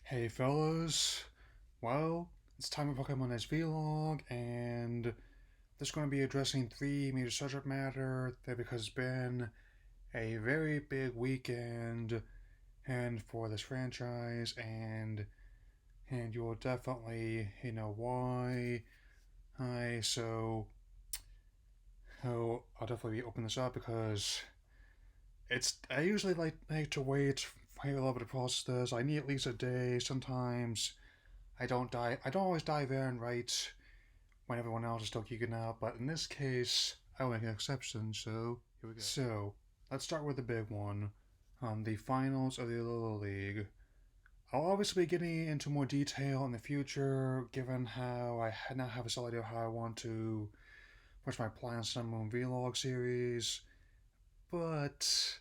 Hey fellas, well, it's time for Pokemonday's vlog, and this is going to be addressing three major subject matter that because it's been a very big weekend and for this franchise, and you'll definitely know why. Hi, so I'll definitely open this up because I usually like to wait for a little bit to process this. I need at least a day. Sometimes I don't always dive in right when everyone else is still geeking out, but in this case, I will make an exception, so here we go. So, let's start with the big one. The finals of the Little League. I'll obviously be getting into more detail in the future, given how I now have a solid idea of how I want to push my plans on Moon Vlog series, but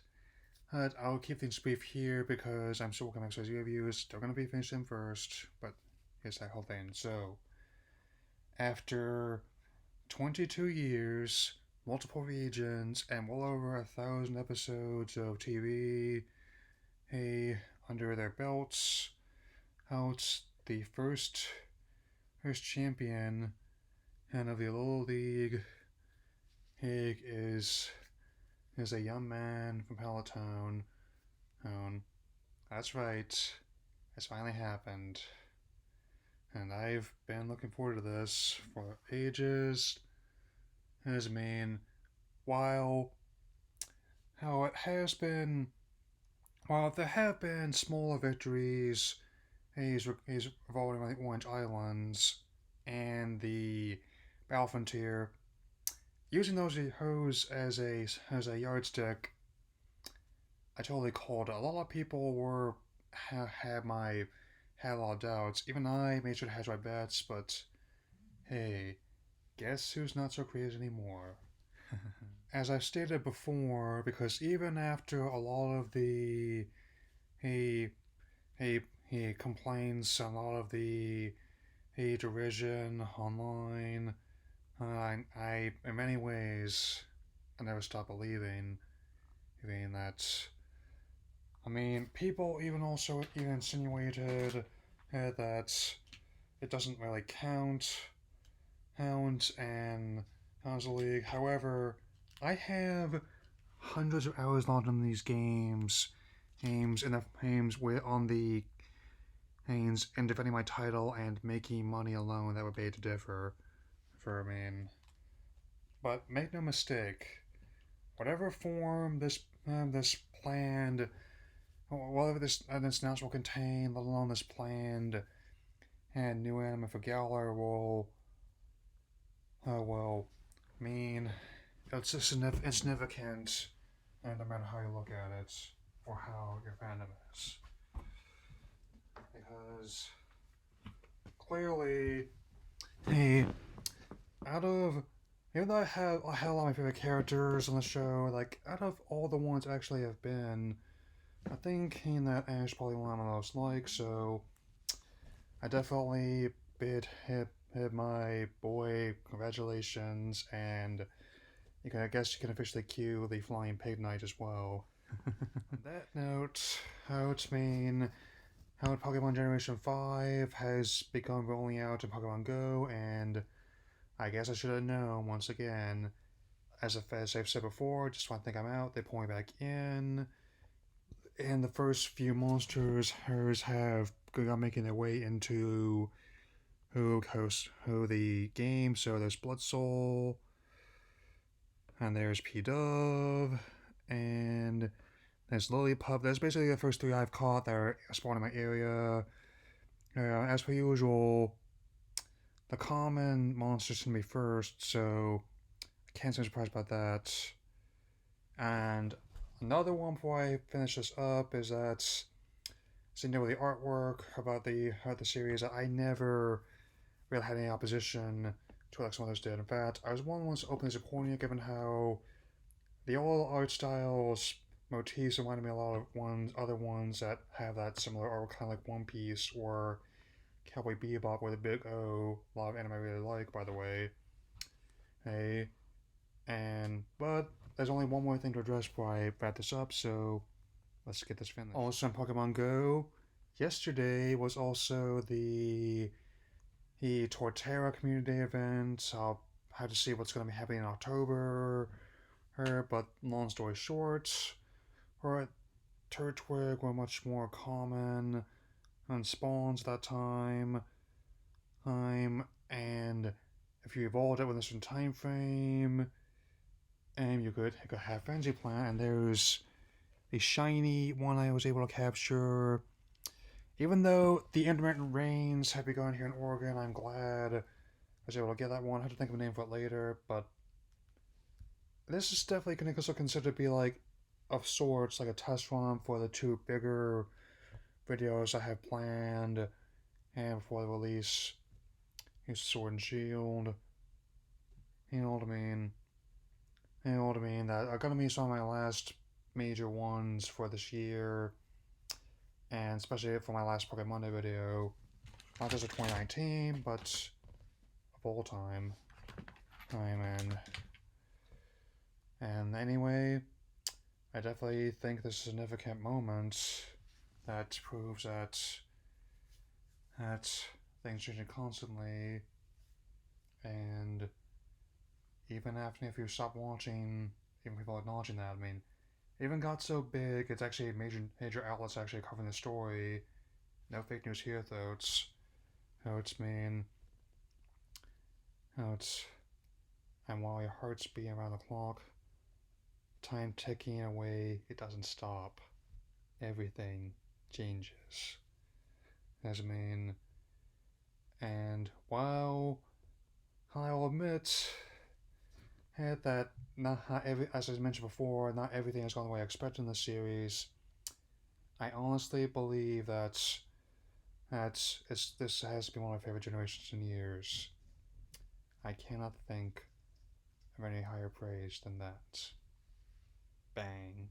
I'll keep things brief here because I'm still working on XYZ reviews. They're going to be finishing first, but here's that whole thing. So, after 22 years, multiple regions, and well over 1,000 episodes of TV, under their belts, out the first champion and of the Little League, is a young man from Palatown. That's right, it's finally happened, and I've been looking forward to this for ages. As I mean, while how it has been, while there have been smaller victories, he's revolving around the Orange Islands and the Battle Frontier, using those as a yardstick, I totally called it. A lot of people were had a lot of doubts. Even I made sure to hedge my bets, but hey, guess who's not so crazy anymore? As I've stated before, because even after a lot of he he he complains, a lot of the derision online, I in many ways I never stop believing that. I mean, people even also even insinuated that it doesn't really count and Hounds League. However, I have hundreds of hours logged in these games with on the games and defending my title and making money alone. That would be to differ for me. But make no mistake, whatever form this planned, whatever this announcement will contain, let alone this planned and new anime for Galar will mean it's insignificant, no matter how you look at it or how your fandom is, because clearly, hey, out of even though I had a lot of my favorite characters on the show, like out of all the ones I actually have been, I think that Ash probably one I most like. So I definitely hit my boy congratulations, and I guess you can officially cue the Flying Pig Knight as well. On that note, how Pokemon Generation 5 has begun rolling out in Pokemon Go, and I guess I should have known once again. As I've said before, just when I think I'm out, they pull me back in. And the first few monsters have begun making their way into who the game. So there's Blood Soul, and there's P Dove, and there's Lillipup. That's basically the first three I've caught that are spawning in my area. As per usual, the common monsters can be first, so I can't say I'm surprised about that. And another one before I finish this up is that, sitting there with the artwork about the series, I never really had any opposition to it like some others did. In fact, I was one of the ones openly supporting it, given how the old art styles motifs reminded me a lot of other ones that have that similar art, kind of like One Piece or Cowboy Bebop with a big O. A lot of anime I really like, by the way. Hey, but there's only one more thing to address before I wrap this up, so let's get this finished. Also, in Pokemon Go, yesterday was also the Torterra Community event. I'll have to see what's going to be happening in October. But long story short, or Turtwig were much more common and spawns at that and if you evolved it within a certain time frame, and you could have Frenzy Plant, and there's a shiny one I was able to capture. Even though the intermittent rains have begun here in Oregon, I'm glad I was able to get that one. I have to think of a name for it later, but this is definitely going to consider to be like of sorts like a test run for the two bigger videos I have planned and before the release. Here's Sword and Shield. You know what I mean? You know what I mean? That are gonna be some of my last major ones for this year, and especially for my last Pokémonday video. Not just of 2019, but of all time. Hi, man. And anyway, I definitely think this is a significant moment that proves that things changing constantly, and even after if you stop watching, even people acknowledging that, I mean, it even got so big, it's actually major outlets actually covering the story. No fake news here, though. It's how it's mean, how it's, and while your heart's beating around the clock, time ticking away, it doesn't stop. Everything changes. As I mean, and while I'll admit that as I mentioned before, not everything has gone the way I expected in the series. I honestly believe this has been one of my favorite generations in years. I cannot think of any higher praise than that. Bang.